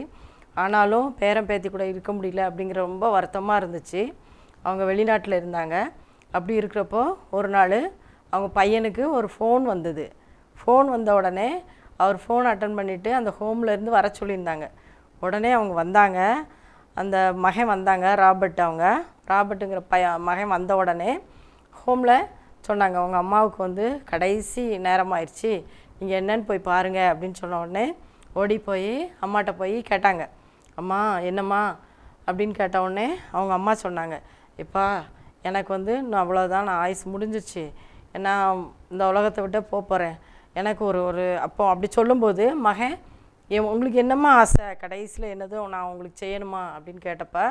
ஆனாலும் பேரன் பேத்தி கூட இருக்க முடியல அப்படிங்கிற ரொம்ப வருத்தமாக இருந்துச்சு. அவங்க வெளிநாட்டில் இருந்தாங்க. அப்படி இருக்கிறப்போ ஒரு நாள் அவங்க பையனுக்கு ஒரு ஃபோன் வந்தது. ஃபோன் வந்த உடனே அவர் ஃபோன் அட்டன் பண்ணிவிட்டு அந்த ஹோம்லேருந்து வர சொல்லியிருந்தாங்க. உடனே அவங்க வந்தாங்க, அந்த மகன் வந்தாங்க, ராபர்ட்டுங்கிற மகன் வந்த உடனே ஹோமில் சொன்னாங்க, அவங்க அம்மாவுக்கு வந்து கடைசி நேரமாயிடுச்சு, நீங்கள் என்னன்னு போய் பாருங்கள் அப்படின்னு சொன்ன உடனே ஓடி போய் அம்மாட்ட போய் கேட்டாங்க. அம்மா என்னம்மா அப்படின்னு கேட்ட உடனே அவங்க அம்மா சொன்னாங்க, எப்பா எனக்கு வந்து நான் அவ்வளோதான், நான் ஆயுசு முடிஞ்சிச்சு, ஏன்னா இந்த உலகத்தை விட்டு போகிறேன், எனக்கு ஒரு அப்போ அப்படி சொல்லும்போது மகன், உங்களுக்கு என்னம்மா ஆசை, கடைசியில் என்னதோ நான் உங்களுக்கு செய்யணுமா அப்படின்னு கேட்டப்ப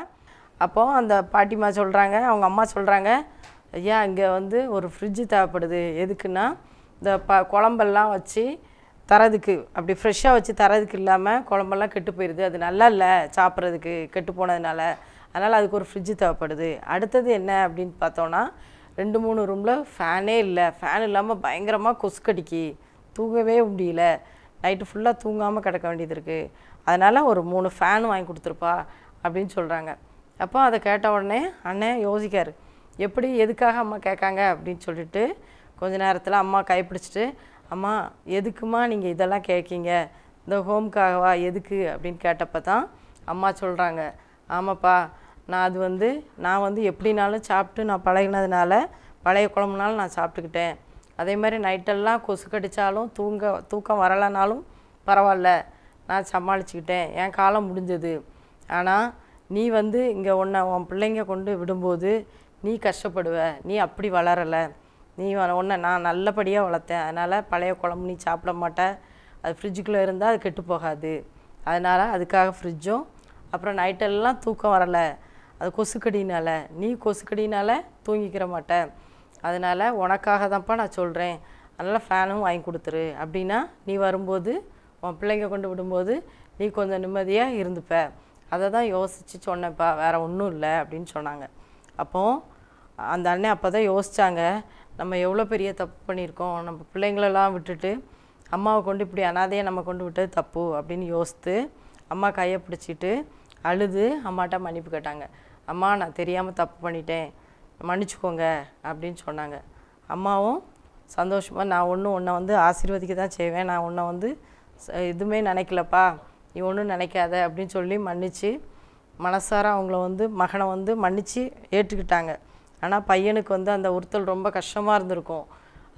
அப்போது அந்த பாட்டிம்மா சொல்கிறாங்க, அவங்க அம்மா சொல்கிறாங்க, ஐயா இங்கே வந்து ஒரு ஃப்ரிட்ஜு தேவைப்படுது. எதுக்குன்னா இந்த குழம்பெல்லாம் வச்சு தரதுக்கு, அப்படி ஃப்ரெஷ்ஷாக வச்சு தரதுக்கு இல்லாமல் குழம்பெல்லாம் கெட்டு போயிடுது, அது நல்லா இல்லை சாப்பிட்றதுக்கு கெட்டு போனதுனால, அதனால் அதுக்கு ஒரு ஃப்ரிட்ஜு தேவைப்படுது. அடுத்தது என்ன அப்படின்னு பார்த்தோன்னா 2-3 ரூமில் ஃபேனே இல்லை, ஃபேன் இல்லாமல் பயங்கரமாக கொசு கடிக்கி தூங்கவே முடியல, நைட்டு ஃபுல்லாக தூங்காமல் கிடக்க வேண்டியது இருக்குது, அதனால் ஒரு 3 ஃபேன் வாங்கி கொடுத்துருப்பா அப்படின்னு சொல்கிறாங்க. அப்போ அதை கேட்ட உடனே அண்ணன் யோசிக்கார், எப்படி எதுக்காக அம்மா கேட்காங்க அப்படின்னு சொல்லிட்டு கொஞ்ச நேரத்தில் அம்மா கைப்பிடிச்சிட்டு, அம்மா எதுக்குமா நீங்கள் இதெல்லாம் கேட்கீங்க, இந்த ஹோம்க்காகவா, எதுக்கு அப்படின்னு கேட்டப்போ தான் அம்மா சொல்கிறாங்க, ஆமாப்பா நான் வந்து எப்படினாலும் சாப்பிட்டு நான் பழகினதுனால பழைய குழம்புனாலும் நான் சாப்பிட்டுக்கிட்டேன், அதே மாதிரி நைட்டெல்லாம் கொசு கடித்தாலும் தூக்கம் வரலைனாலும் பரவாயில்ல, நான் சமாளிச்சுக்கிட்டேன், என் காலம் முடிஞ்சது. ஆனால் நீ வந்து இங்கே உன் பிள்ளைங்க கொண்டு விடும்போது நீ கஷ்டப்படுவ, நீ அப்படி வளரலை, நீ உன்னை நான் நல்லபடியாக வளர்த்தேன், அதனால் பழைய குழம்பு நீ சாப்பிட மாட்ட, அது ஃப்ரிட்ஜுக்குள்ளே இருந்தால் அது கெட்டு போகாது, அதனால் அதுக்காக ஃப்ரிட்ஜும், அப்புறம் நைட்டெல்லாம் தூக்கம் வரலை அது கொசுக்கடினால், நீ கொசுக்கடினால் தூங்கிக்கிற மாட்ட, அதனால் உனக்காக தான்ப்பா நான் சொல்கிறேன், அதனால் ஃபேனும் வாங்கி கொடுத்துரு, அப்படின்னா நீ வரும்போது உன் பிள்ளைங்க கொண்டு விடும்போது நீ கொஞ்சம் நிம்மதியாக இருந்துப்ப, அதை தான் யோசித்து சொன்னேன்ப்பா, வேறு ஒன்றும் இல்லை அப்படின்னு சொன்னாங்க. அப்போது அந்த அண்ணன் அப்போ தான் யோசித்தாங்க, நம்ம எவ்வளோ பெரிய தப்பு பண்ணியிருக்கோம், நம்ம பிள்ளைங்களெல்லாம் விட்டுட்டு அம்மாவை கொண்டு இப்படி அனாதையை நம்ம கொண்டு விட்டது தப்பு அப்படின்னு யோசித்து அம்மா கையை பிடிச்சிட்டு அழுது அம்மாட்ட மன்னிப்பு கேட்டாங்க. அம்மா நான் தெரியாமல் தப்பு பண்ணிட்டேன், மன்னிச்சுக்கோங்க அப்படின்னு சொன்னாங்க. அம்மாவும் சந்தோஷமாக, நான் உன்னை வந்து ஆசீர்வதிக்க தான் செய்வேன், நான் உன்னை வந்து எதுவுமே நினைக்கலப்பா, நீ ஒன்றும் நினைக்காத அப்படின்னு சொல்லி மன்னிச்சு மனசார அவங்கள வந்து மகனை வந்து மன்னித்து ஏற்றுக்கிட்டாங்க. ஆனால் பையனுக்கு வந்து அந்த உறுத்தல் ரொம்ப கஷ்டமாக இருந்திருக்கும்.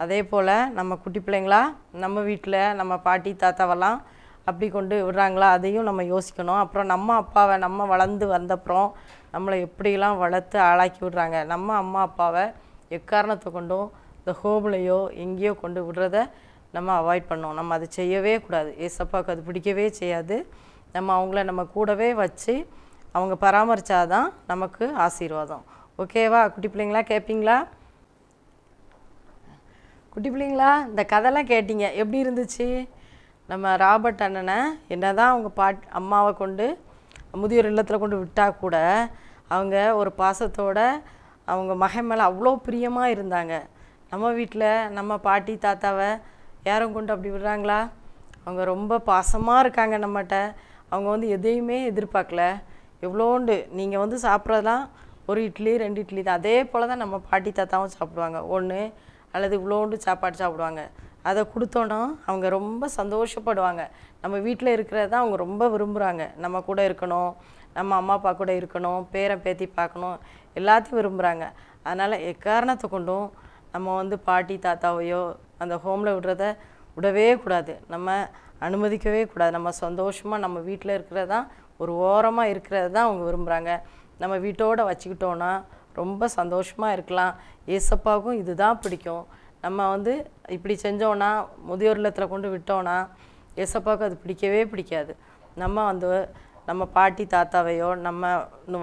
அதே போல் நம்ம குட்டி பிள்ளைங்களா நம்ம வீட்டில் நம்ம பாட்டி தாத்தாவெல்லாம் அப்படி கொண்டு விடுறாங்களா, அதையும் நம்ம யோசிக்கணும். அப்புறம் நம்ம அப்பாவை நம்ம வளர்ந்து வந்தப்புறம் நம்மளை எப்படிலாம் வளர்த்து ஆளாக்கி விடுறாங்க, நம்ம அம்மா அப்பாவை எக்காரணத்தை கொண்டும் இந்த ஹோம்லையோ எங்கேயோ கொண்டு விடுறத நம்ம அவாய்ட் பண்ணோம். நம்ம அதை செய்யவே கூடாது, ஏசப்பாவுக்கு அது பிடிக்கவே செய்யாது. நம்ம அவங்கள நம்ம கூடவே வச்சு அவங்க பராமரித்தாதான் நமக்கு ஆசீர்வாதம். ஓகேவா குட்டி பிள்ளைங்களா? கேட்பீங்களா குட்டி பிள்ளைங்களா? இந்த கதைலாம் கேட்டீங்க, எப்படி இருந்துச்சு? நம்ம ராபர்ட் அண்ணனை என்ன தான் அவங்க அம்மாவை கொண்டு முதியோர் இல்லத்தில் கொண்டு விட்டால் கூட அவங்க ஒரு பாசத்தோடு அவங்க மகன் மேலே அவ்வளோ பிரியமாக இருந்தாங்க. நம்ம வீட்டில் நம்ம பாட்டி தாத்தாவை யாரும் கொண்டு அப்படி விடுறாங்களா? அவங்க ரொம்ப பாசமாக இருக்காங்க நம்மகிட்ட. அவங்க வந்து எதையுமே எதிர்பார்க்கல. எவ்வளோண்டு நீங்கள் வந்து சாப்பிட்றதெல்லாம் ஒரு இட்லி 2 இட்லி தான். அதே போல் தான் நம்ம பாட்டி தாத்தாவும் சாப்பிடுவாங்க. 1 அல்லது இவ்வளோண்டு சாப்பாடு சாப்பிடுவாங்க. அதை கொடுத்தோன்னா அவங்க ரொம்ப சந்தோஷப்படுவாங்க. நம்ம வீட்டில் இருக்கிறது தான் அவங்க ரொம்ப விரும்புகிறாங்க. நம்ம கூட இருக்கணும், நம்ம அம்மா அப்பா கூட இருக்கணும், பேரன் பேத்தி பார்க்கணும், எல்லாத்தையும் விரும்புகிறாங்க. அதனால் எக்காரணத்தை கொண்டும் நம்ம வந்து பாட்டி தாத்தாவையோ அந்த ஹோமில் விடுறத விடவே கூடாது. நம்ம அனுமதிக்கவே கூடாது. நம்ம சந்தோஷமாக நம்ம வீட்டில் இருக்கிறது தான், ஒரு ஓரமாக இருக்கிறது தான் அவங்க விரும்புகிறாங்க. நம்ம வீட்டோடு வச்சுக்கிட்டோன்னா ரொம்ப சந்தோஷமாக இருக்கலாம். ஏசப்பாவுக்கும் இது தான் பிடிக்கும். நம்ம வந்து இப்படி செஞ்சோன்னா, முதியோர் இல்லத்தில் கொண்டு விட்டோன்னா ஏசப்பாவுக்கு அது பிடிக்கவே பிடிக்காது. நம்ம வந்து நம்ம பாட்டி தாத்தாவையோ நம்ம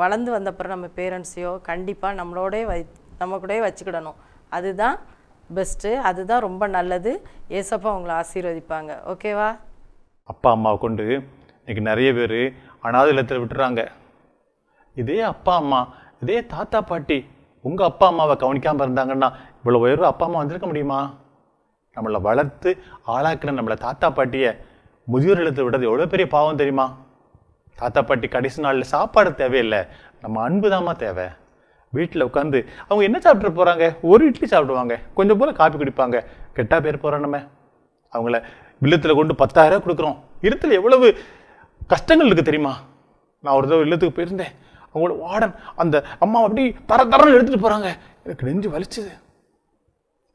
வளர்ந்து வந்தப்புறம் நம்ம பேரண்ட்ஸையோ கண்டிப்பாக நம்ம கூடவே வச்சுக்கிடணும். அதுதான் பெஸ்ட்டு, அதுதான் ரொம்ப நல்லது. ஏசப்பா உங்களை ஆசீர்வதிப்பாங்க. ஓகேவா? அப்பா அம்மாவை கொண்டு இன்னைக்கு நிறைய பேர் அனாதை இல்லத்தில் விட்டுறாங்க. இதே அப்பா அம்மா, இதே தாத்தா பாட்டி உங்கள் அப்பா அம்மாவை கவனிக்காமல் இருந்தாங்கன்னா இவ்வளோ உயர்வு அப்பா அம்மா வந்திருக்க முடியுமா? நம்மளை வளர்த்து ஆளாக்கின நம்மளை தாத்தா பாட்டியை முதியோர் இல்லத்தில் விடுறது எவ்வளோ பெரிய பாவம் தெரியுமா? தாத்தா பாட்டி கடைசி நாளில் சாப்பாடு தேவையில்லை, நம்ம அன்பு தாம்மா தேவை. வீட்டில் உட்காந்து அவங்க என்ன சாப்பிட்டு போகிறாங்க? ஒரு இட்லி சாப்பிடுவாங்க, கொஞ்சம் போல் காப்பி குடிப்பாங்க. கெட்டா பேர் போகிறோம். நம்ம அவங்கள இல்லத்தில் கொண்டு 10,000 கொடுக்குறோம். இல்லத்தில் எவ்வளவு கஷ்டங்கள் இருக்குது தெரியுமா? நான் ஒரு தடவை இல்லத்துக்கு போயிருந்தேன். அவங்களோட வார்டன் அந்த அம்மா அப்படி தரன்னு எடுத்துகிட்டு போகிறாங்க. எனக்கு நெஞ்சு வலிச்சுது.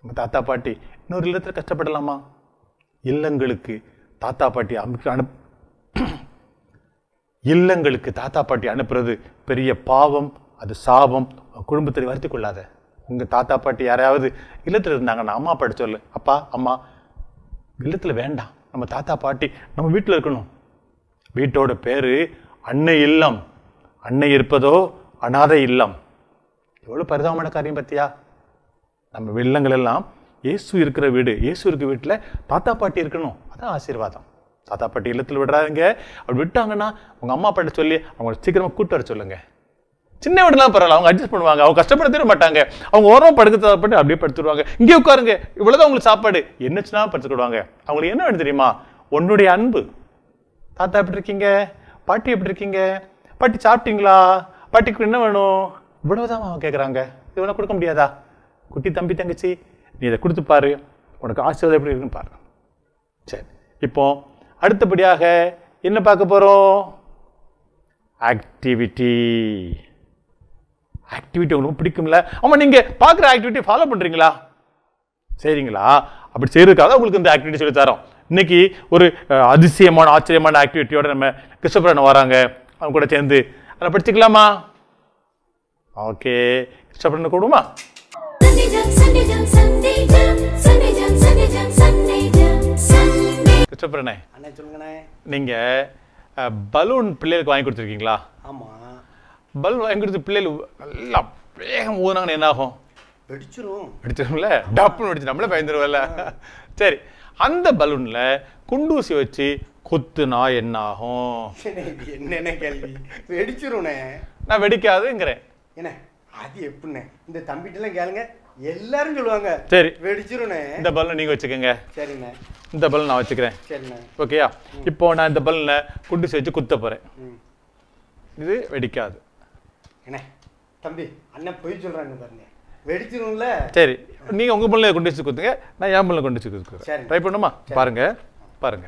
நம்ம தாத்தா பாட்டி இன்னொரு இல்லத்தில் கஷ்டப்படலாமா? இல்லங்களுக்கு தாத்தா பாட்டி இல்லங்களுக்கு தாத்தா பாட்டி அனுப்புறது பெரிய பாவம், அது சாபம். குடும்பத்தில் வருத்தி கொள்ளாத. உங்கள் தாத்தா பாட்டி யாரையாவது இல்லத்தில் இருந்தாங்கன்னா அம்மா பாட்டி சொல்லு, அப்பா அம்மா இல்லத்தில் வேண்டாம், நம்ம தாத்தா பாட்டி நம்ம வீட்டில் இருக்கணும். வீட்டோட பேர் அன்னை இல்லம். அன்னை இருப்பதோ அனாதை இல்லம். எவ்வளோ பரிதாபமான காரியம் பத்தியா? நம்ம இல்லங்கள் எல்லாம் இயேசு இருக்கிற வீடு. இயேசு இருக்க வீட்டில் தாத்தா பாட்டி இருக்கணும். அதான் ஆசீர்வாதம். தாத்தா பாட்டி இல்லத்தில் விடுறாங்க. அப்படி விட்டாங்கன்னா உங்கள் அம்மா பாட்டி சொல்லி அவங்கள சீக்கிரமாக கூட்டு வர சொல்லுங்க. சின்ன வீடுலாம் பரவாயில்ல, அவங்க அட்ஜஸ்ட் பண்ணுவாங்க. அவங்க கஷ்டப்படுத்திட மாட்டாங்க. அவங்க ஓரமாக படுத்து அப்படியே படுத்துருவாங்க. இங்கே உட்காருங்க, இவ்வளோதான் உங்களுக்கு சாப்பாடு, என்னச்சுன்னா படுத்துக்கிடுவாங்க. அவங்களுக்கு என்ன வேணும் தெரியுமா? உன்னுடைய அன்பு. தாத்தா எப்படி இருக்கீங்க? பாட்டி எப்படி இருக்கீங்க? பாட்டி சாப்பிட்டீங்களா? பாட்டிக்கு என்ன வேணும்? இவ்வளவுதான் அவங்க கேட்குறாங்க. இது வேணா கொடுக்க முடியாதா? குட்டி தம்பி தங்கச்சி, நீ இதை கொடுத்து பாரு, உனக்கு ஆசீர்வாதம் எப்படி இருக்குன்னு பாரு. சரி, இப்போ அடுத்தபடியாக என்ன பார்க்க போகிறோம்? ஆக்டிவிட்டி. ஆக்டிவிட்டி உங்களுக்கு பிடிக்கும்ல? ஆமாம், நீங்கள் பார்க்குற ஆக்டிவிட்டி ஃபாலோ பண்ணுறீங்களா? சரிங்களா? அப்படி செய்யறதுக்காக உங்களுக்கு இந்த ஆக்டிவிட்டி சொல்லி தரோம். இன்னைக்கு ஒரு அதிசயமான ஆச்சரியமான ஆக்டிவிட்டியோட நம்ம கிறிஸ்டோபர் வராங்க. அவங்க கூட சேர்ந்து அதை படிச்சுக்கலாமா? ஓகே, கிறிஸ்டோபர் கூடுமா? கிறிஸ்டோபர் அண்ணே சொல்லுங்கண்ணே, நீங்கள் பலூன் பிள்ளைகளுக்கு வாங்கி கொடுத்துருக்கீங்களா? ஆமாம். பலூன் வாங்கி கொடுத்து பிள்ளைகள் நல்லா வேகம் ஊதுனாங்கன்னு என்ன ஆகும்? வெடிச்சிரும்ல, டப்புன்னு வெடிச்சு நம்மளே பயந்துருவோம்ல. சரி, அந்த பலூன்ல குண்டூசி வச்சு குத்துனா என்ன ஆகும்? என்ன கேள்வி? வெடிச்சிரும்ண்ணே. நான் வெடிக்காதுங்கிறேன். என்ன அது எப்படிண்ணே? இந்த தம்பிட்டெல்லாம் கேளுங்க, எல்லாரும் சொல்லுவாங்க. சரி, வெடிச்சிரும்ண்ணே. இந்த பலூன் நீங்க வச்சுக்கோங்க. சரிண்ணே. இந்த பலூன் நான் வச்சுக்கிறேன். சரிண்ணே. ஓகேயா? இப்போ நான் இந்த பலூன்ல குண்டூசி வச்சு குத்த போறேன். இது வெடிக்காது. என்ன தம்பி, அண்ணன் போய் சொல்றாங்க பாருங்க, வெடிச்சிரும்ல. சரி, நீங்க உங்க பல்ல கொண்டு வச்சு குத்துங்க, நான் என் பல்ல கொண்டு வச்சு குத்துறேன். ட்ரை பண்ணுமா? பாருங்க பாருங்க.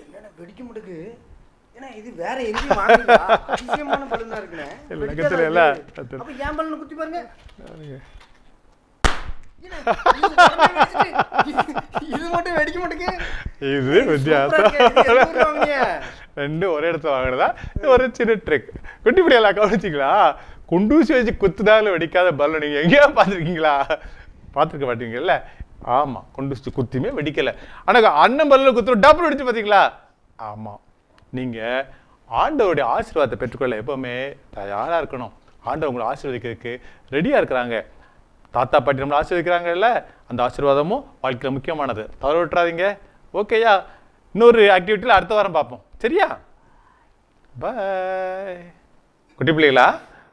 என்னடா வெடிக்க மாட்டேங்குது? ஏன்னா இது வேற எங்கேயும் வாங்கல, அதிசயமான பலூனா இருக்குனே. லகத்துல இல்ல. அப்ப என் பல்ல குத்தி பாருங்க. இது மட்டும் வெடிக்க மாட்டேங்குது. இது வித்தியாசம். ரெண்டு ஒரே இடத்துல வாங்குறதா? ஒரு சின்ன ட்ரிக். குட்டி பிடியெல்லாம் கவனிச்சிங்களா? குண்டூசி வச்சு குத்துதால வெடிக்காத பலூன் நீங்க எங்கேயா பார்த்துருக்கீங்களா? பார்த்துருக்க மாட்டீங்கல்ல? ஆமா, குண்டூசி குத்தியுமே வெடிக்கல. ஆனா அண்ணன் பலூன் குத்து டப்புன்னு வெடிச்சு பார்த்தீங்களா? ஆமா. நீங்க ஆண்டவருடைய ஆசீர்வாதத்தை பெற்றுக்கொள்ள எப்பவுமே தயாரா இருக்கணும். ஆண்டவர் உங்களை ஆசீர்வதிக்கிறதுக்கு ரெடியா இருக்கிறாங்க. தாத்தா பாட்டி நம்மளை ஆசீர்வதிக்கிறாங்கல்ல, அந்த ஆசீர்வாதமும் வாழ்க்கையில் முக்கியமானது. தவற விட்டுறாதீங்க. ஓகேயா? இன்னொரு ஆக்டிவிட்டியில் அடுத்த வாரம் பார்ப்போம். சரியா? பாய் குட்டி பிள்ளைகளா,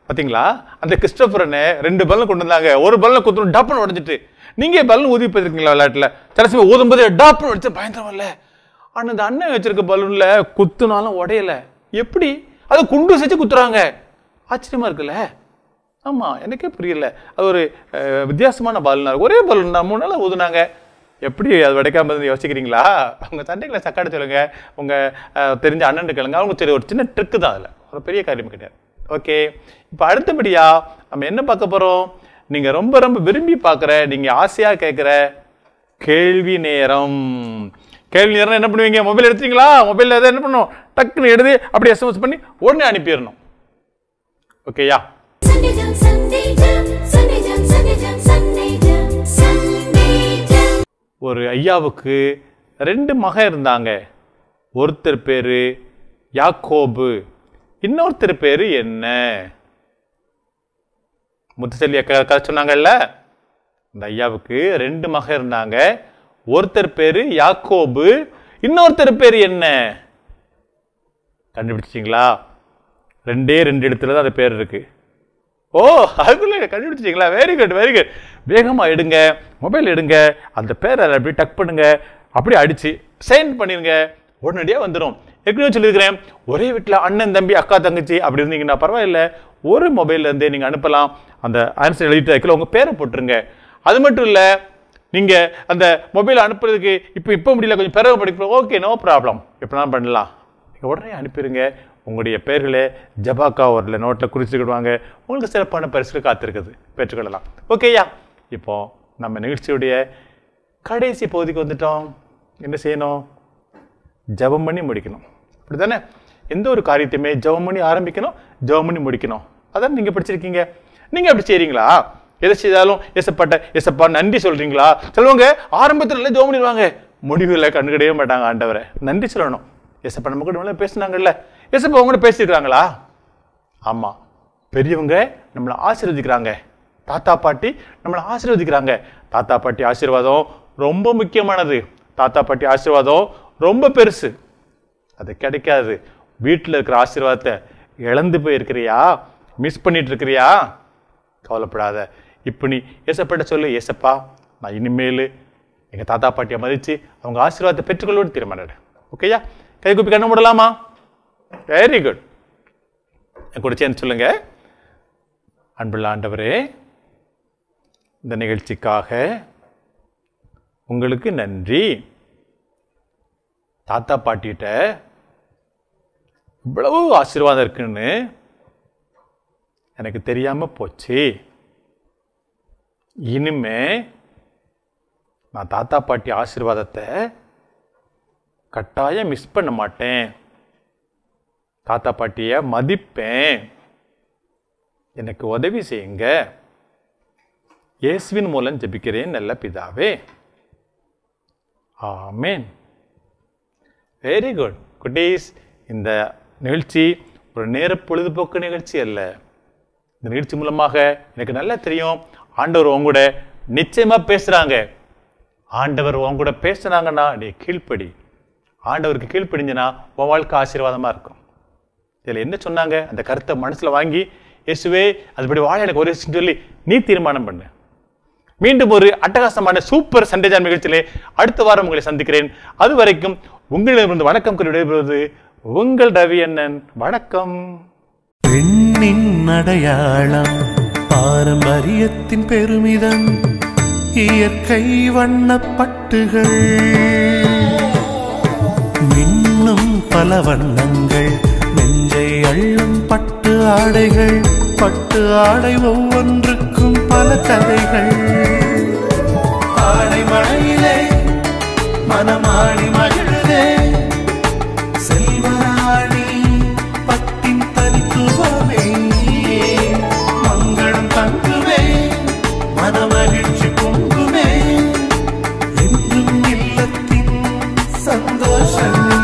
பார்த்தீங்களா? அந்த கிறிஸ்டோபரனை 2 பலூன் கொண்டு வந்தாங்க. ஒரு பலூனை குத்துணும் டப்புன்னு உடஞ்சிட்டு. நீங்க பலூன் ஊதி போயிருக்கீங்களா விளையாட்டுல? சில ஊதும்போது டப்புன்னு உடச்சு பயங்கரம் இல்லை. ஆனால் அந்த அண்ணன் வச்சிருக்க பலூன்ல குத்துனாலும் உடையல. எப்படி? அதை குண்டு வச்சு குத்துறாங்க. ஆச்சரியமா இருக்குல்ல? ஆமா, எனக்கே புரியல. அது ஒரு வித்தியாசமான பலூனா இருக்கு. ஒரே பலூன் தான் 3 நாள் ஊதுனாங்க. எப்படி அது உடைக்காம யோசிக்கிறீங்களா? உங்க சண்டைகளை சக்காட சொல்லுங்க. உங்க தெரிஞ்ச அண்ணன் கேளுங்க. அவங்க சரி, ஒரு சின்ன ட்ரிக்கு தான், அதில் ஒரு பெரிய காரியம் கிடையாது. ஓகே, இப்போ அடுத்தபடியா நம்ம என்ன பார்க்க போறோம்? நீங்க ரொம்ப ரொம்ப விரும்பி பார்க்குற, நீங்க ஆசையா கேட்குற கேள்வி நேரம். கேள்வி நேரம் என்ன பண்ணுவீங்க? மொபைல் எடுத்தீங்களா? மொபைலில் எதாவது என்ன பண்ணணும்? டக்குன்னு எடுத்து அப்படி SMS பண்ணி உடனே அனுப்பிடணும். ஓகேயா? ஒரு ஐயாவுக்கு 2 மகன் இருந்தாங்க. ஒருத்தர் பேரு யாக்கோபு, இன்னொருத்தர் பேரு என்ன? முத்துச்செல்வி அக்கா சொன்னாங்கல்ல, இந்த ஐயாவுக்கு 2 மகன் இருந்தாங்க. ஒருத்தர் பேரு யாக்கோபு, இன்னொருத்தர் பேரு என்ன? கண்டுபிடிச்சிங்களா? 2 இடத்துல தான் அந்த பேர் இருக்கு. ஓ, அதுக்குள்ள கண்டுபிடிச்சிங்களா? Very good, very good. வேகமா எடுங்க, மொபைல் எடுங்க, அந்த பேரை அப்படி டக் பண்ணுங்க, அப்படியே அடிச்சு சென்ட் பண்ணிருங்க, உடனடியாக வந்துடும். ஏற்கனவே சொல்லியிருக்கிறேன், ஒரே வீட்டில் அண்ணன் தம்பி அக்கா தங்கச்சி அப்படி இருந்தீங்கன்னா பரவாயில்ல, ஒரு மொபைல்ல இருந்தே நீங்க அனுப்பலாம். அந்த ஆன்சர் எழுதிட்டு வைக்கல உங்க பேரை போட்டுருங்க. அது மட்டும் இல்லை, நீங்க அந்த மொபைல் அனுப்புறதுக்கு இப்போ முடியல, கொஞ்சம் பிறகு படிக்க, ஓகே, நோ ப்ராப்ளம், எப்படினாலும் பண்ணலாம். நீங்கள் உடனே அனுப்பிடுங்க. உங்களுடைய பெயர்களை ஜபாக்கா ஒரு நோட்டில் குறிச்சுக்கிடுவாங்க. உங்களுக்கு சிறப்பான பரிசுகள் காத்திருக்குது, பெற்றுக்கொள்ளலாம். ஓகேயா? இப்போ நம்ம நிகழ்ச்சியுடைய கடைசி பகுதிக்கு வந்துட்டோம். என்ன செய்யணும்? ஜபம் பண்ணி முடிக்கணும். அப்படி தானே? எந்த ஒரு காரியத்தையுமே ஜபம் பண்ணி ஆரம்பிக்கணும், ஜபம் பண்ணி முடிக்கணும். அதான் நீங்கள் படிச்சிருக்கீங்க. நீங்கள் அப்படி செய்கிறீங்களா? எதை செய்தாலும் எசப்பா நன்றி சொல்கிறீங்களா? சொல்லுவாங்க, ஆரம்பத்தில் நல்லா ஜபம் பண்ணிடுவாங்க, முடிவில் கண்டுக்கிடவே மாட்டாங்க ஆண்டவரை. நன்றி சொல்லணும். எசப்பா நம்ம கூட நல்லா பேசினாங்கல்ல, எசப்பா அவங்க கூட பேசியிருக்கிறாங்களா? ஆமாம், பெரியவங்க நம்மளை ஆசீர்வதிக்கிறாங்க, தாத்தா பாட்டி நம்மளை ஆசீர்வதிக்கிறாங்க. தாத்தா பாட்டி ஆசீர்வாதம் ரொம்ப முக்கியமானது. தாத்தா பாட்டி ஆசீர்வாதம் ரொம்ப பெருசு, அது கிடைக்காது. வீட்டில் இருக்கிற ஆசீர்வாதத்தை இழந்து போயிருக்கிறியா? மிஸ் பண்ணிட்டு இருக்கிறியா? கவலைப்படாத. இப்போ நீ ஏசப்பட்ட சொல்லு, ஏசப்பா நான் இனிமேல் எங்கள் தாத்தா பாட்டியை மதித்து அவங்க ஆசீர்வாதத்தை பெற்றுக்கொள்வோடு தீர்மானிடு. ஓகேயா? கை கூப்பி கண்ண மூடலாமா? Very good. என் கூட சேர்ந்து சொல்லுங்க. அன்புள்ள ஆண்டவரே, இந்த நிகழ்ச்சிக்காக உங்களுக்கு நன்றி. தாத்தா பாட்டிகிட்ட இவ்வளவு ஆசீர்வாதம் இருக்குன்னு எனக்கு தெரியாம போச்சு. இனிமே நான் தாத்தா பாட்டி ஆசீர்வாதத்தை கட்டாயம் மிஸ் பண்ண மாட்டேன். தாத்தா பாட்டியை மதிப்பேன். எனக்கு உதவி செய்யுங்க. இயேசுவின் மூலம் ஜெபிக்கிறேன் நல்ல பிதாவே, ஆமென். வெரி குட் குட்டீஸ். இந்த நிகழ்ச்சி ஒரு நேர பொழுதுபோக்கு நிகழ்ச்சி அல்ல. இந்த நிகழ்ச்சி மூலமாக எனக்கு நல்லா தெரியும், ஆண்டவர் உங்க கூட நிச்சயமா பேசுறாங்க. ஆண்டவர் உங்க கூட பேசுனாங்கன்னா நீ கீழ்ப்படி. ஆண்டவருக்கு கீழ்ப்படிஞ்சனா உன் வாழ்க்கை ஆசீர்வாதமா இருக்கும். இதில் என்ன சொன்னாங்க? அந்த கருத்தை மனசுல வாங்கி, இயேசுவே அதுபடி வாழ எனக்கு ஒரு சொல்லி நீ தீர்மானம் பண்ணு. மீண்டும் ஒரு அட்டகாசமான சூப்பர் சண்டே ஜாம் நிகழ்ச்சியிலே அடுத்த வாரம் உங்களை சந்திக்கிறேன். அது வரைக்கும் உங்களிடமிருந்து வணக்கம் கூறி விடைபெறுவது உங்கள் ரவி அண்ணன். வணக்கம். பெண்ணின் அடையாளம், பாரம்பரியத்தின் பெருமிதம், இயற்கை வண்ணப்பட்டுகள், மின்னும் பல வண்ணங்கள், நெஞ்சை அள்ளும் பட்டு ஆடைகள், பட்டு ஆடை ஒவ்வொன்றுக்கும் பல கதைகள். ஆடை மழையிலே மனமாடி மகிழுதே, செல்வராணி பட்டின் தனித்துவமே, மங்களம் தங்குமே, மனமகிழ்ச்சி பொங்குமே, என்றும் இல்லத்தின் சந்தோஷமே.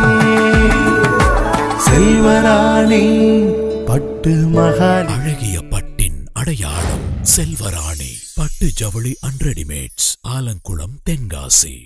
செல்வராணி பட்டு மகால், அழகிய பட்டின் அடையாளம் செல்வராணி பட்டு ஜவுளி அண்ட் ரெடிமேட்ஸ், ஆலங்குளம், தென்காசி.